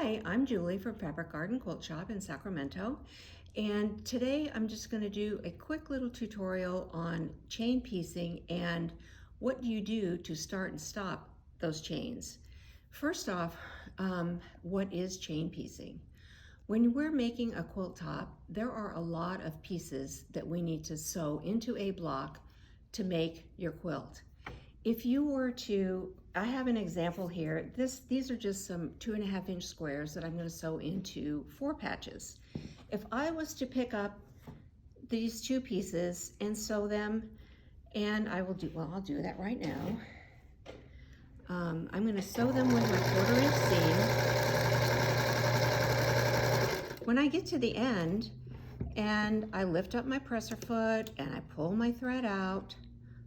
Hi, I'm Julie from Fabric Garden Quilt Shop in Sacramento, and today I'm just going to do a quick little tutorial on chain piecing and what you do to start and stop those chains. First off, what is chain piecing? When we're making a quilt top, there are a lot of pieces that we need to sew into a block to make your quilt. If you were to, I have an example here. These are just some 2.5-inch squares that I'm going to sew into 4 patches. If I was to pick up these 2 pieces and sew them, and I'll do that right now. I'm going to sew them with my 1/4-inch seam. When I get to the end and I lift up my presser foot and I pull my thread out,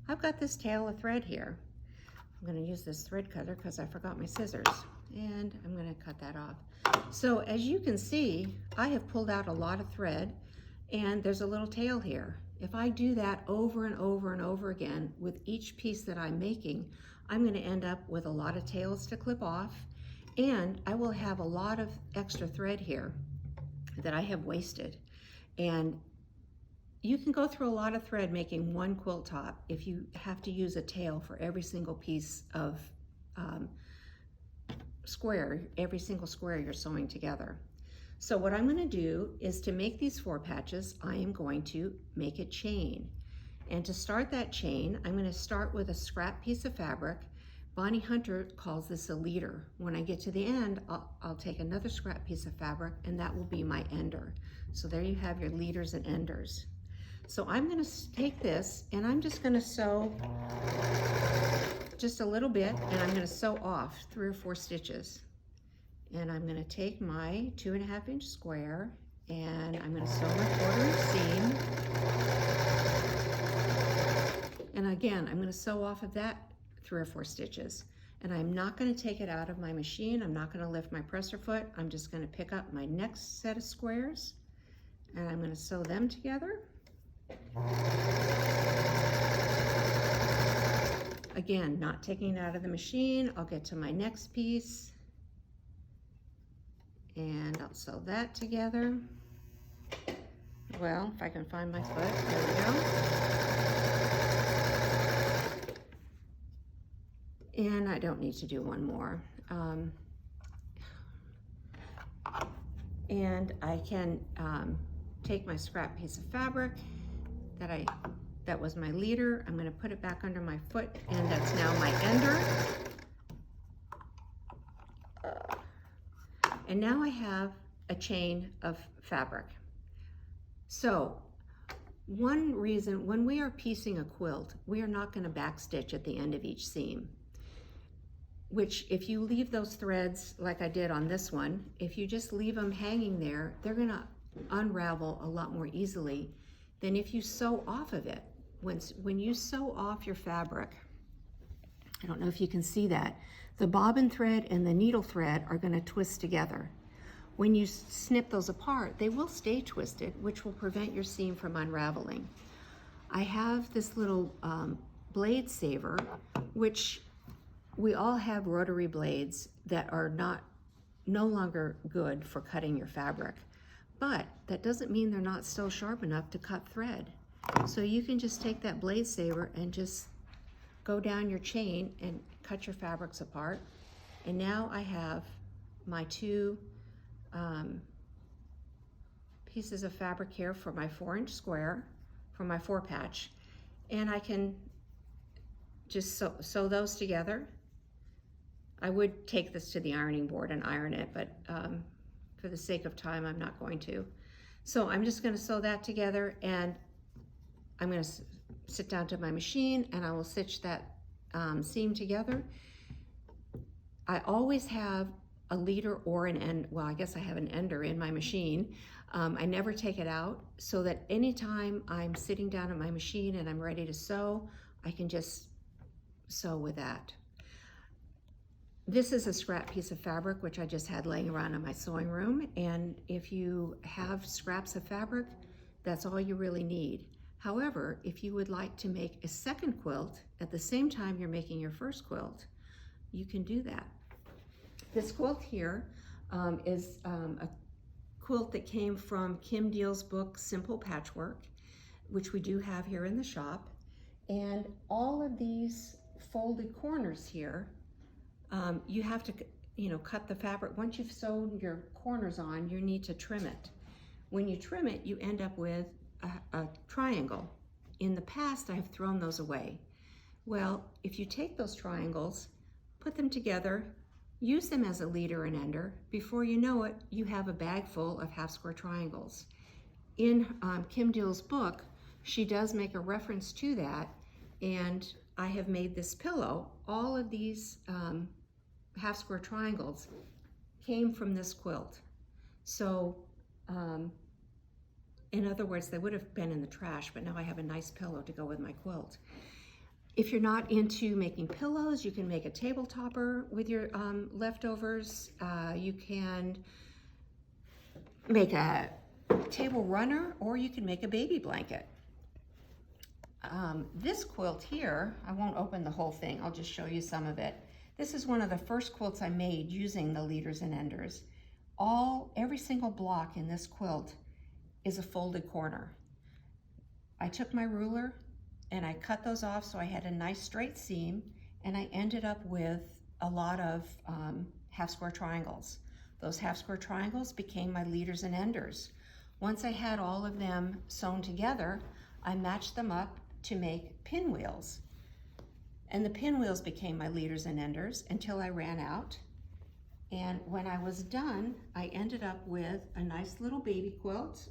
I've got this tail of thread here. I'm going to use this thread cutter because I forgot my scissors, and I'm going to cut that off. So as you can see, I have pulled out a lot of thread, and there's a little tail here. If I do that over and over and over again with each piece that I'm making, I'm going to end up with a lot of tails to clip off, and I will have a lot of extra thread here that I have wasted. And you can go through a lot of thread making one quilt top if you have to use a tail for every single piece of every single square you're sewing together. So what I'm going to do is, to make these 4 patches, I am going to make a chain. And to start that chain, I'm going to start with a scrap piece of fabric. Bonnie Hunter calls this a leader. When I get to the end, I'll take another scrap piece of fabric, and that will be my ender. So there you have your leaders and enders. So I'm going to take this and I'm just going to sew just a little bit, and I'm going to sew off 3 or 4 stitches. And I'm going to take my 2.5-inch square and I'm going to sew my 1/4-inch seam. And again, I'm going to sew off of that 3 or 4 stitches. And I'm not going to take it out of my machine. I'm not going to lift my presser foot. I'm just going to pick up my next set of squares and I'm going to sew them together. Again, not taking it out of the machine. I'll get to my next piece and I'll sew that together. Well, if I can find my foot, there we go. And I don't need to do one more. And I can take my scrap piece of fabric that was my leader. I'm going to put it back under my foot, and that's now my ender. And now I have a chain of fabric. So one reason, when we are piecing a quilt, we are not going to backstitch at the end of each seam, which if you leave those threads like I did on this one, if you just leave them hanging there, they're going to unravel a lot more easily than if you sew off of it. When you sew off your fabric, I don't know if you can see that, the bobbin thread and the needle thread are going to twist together. When you snip those apart, they will stay twisted, which will prevent your seam from unraveling. I have this little blade saver, which we all have rotary blades that are no longer good for cutting your fabric. But that doesn't mean they're not still sharp enough to cut thread. So you can just take that blade saver and just go down your chain and cut your fabrics apart. And now I have my 2 pieces of fabric here for my 4-inch square, for my 4 patch. And I can just sew those together. I would take this to the ironing board and iron it, but for the sake of time, I'm not going to. So I'm just going to sew that together, and I'm going to sit down to my machine and I will stitch that seam together. I always have a leader or an end, well, I guess I have an ender in my machine. I never take it out, so that anytime I'm sitting down at my machine and I'm ready to sew, I can just sew with that. This is a scrap piece of fabric which I just had laying around in my sewing room, and if you have scraps of fabric, that's all you really need. However, if you would like to make a second quilt at the same time you're making your first quilt, you can do that. This quilt here, is a quilt that came from Kim Deal's book, Simple Patchwork, which we do have here in the shop. And all of these folded corners here, you have to, cut the fabric. Once you've sewn your corners on, you need to trim it. When you trim it, you end up with a triangle. In the past, I have thrown those away. Well, if you take those triangles, put them together, use them as a leader and ender, before you know it, you have a bag full of half square triangles. In Kim Deal's book, she does make a reference to that, and I have made this pillow. All of these half square triangles came from this quilt. So, in other words, they would have been in the trash, but now I have a nice pillow to go with my quilt. If you're not into making pillows, you can make a table topper with your leftovers. You can make a table runner, or you can make a baby blanket. This quilt here, I won't open the whole thing, I'll just show you some of it. This is one of the first quilts I made using the leaders and enders. Every single block in this quilt is a folded corner. I took my ruler and I cut those off so I had a nice straight seam, and I ended up with a lot of half square triangles. Those half square triangles became my leaders and enders. Once I had all of them sewn together, I matched them up to make pinwheels. And the pinwheels became my leaders and enders until I ran out. And when I was done, I ended up with a nice little baby quilt,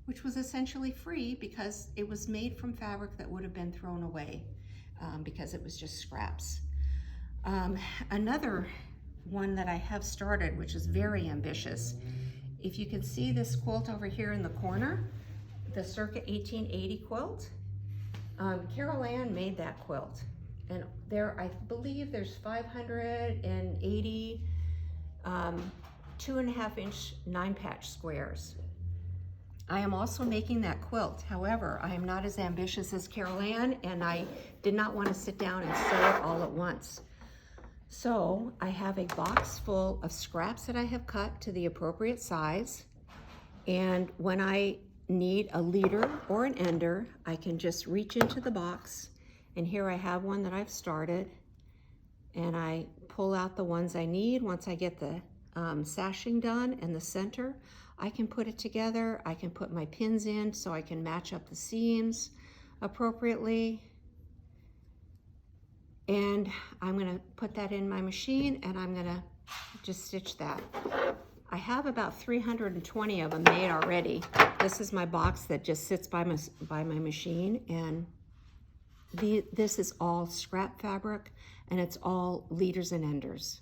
which was essentially free because it was made from fabric that would have been thrown away because it was just scraps. Another one that I have started, which is very ambitious. If you can see this quilt over here in the corner, the circa 1880 quilt, Carol Ann made that quilt. And I believe there's 580 2.5 inch 9-patch squares. I am also making that quilt. However, I am not as ambitious as Carol Ann, and I did not want to sit down and sew it all at once. So I have a box full of scraps that I have cut to the appropriate size. And when I need a leader or an ender, I can just reach into the box, and here I have one that I've started, and I pull out the ones I need. Once I get the sashing done and the center, I can put it together. I can put my pins in so I can match up the seams appropriately. And I'm gonna put that in my machine, and I'm gonna just stitch that. I have about 320 of them made already. This is my box that just sits by my machine, and this is all scrap fabric, and it's all leaders and enders.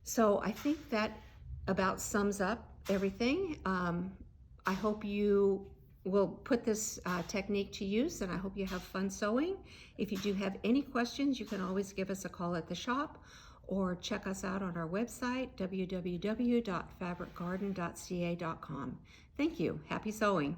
So I think that about sums up everything. I hope you will put this technique to use, and I hope you have fun sewing. If you do have any questions, you can always give us a call at the shop, or check us out on our website, www.fabricgarden.ca.com. Thank you. Happy sewing.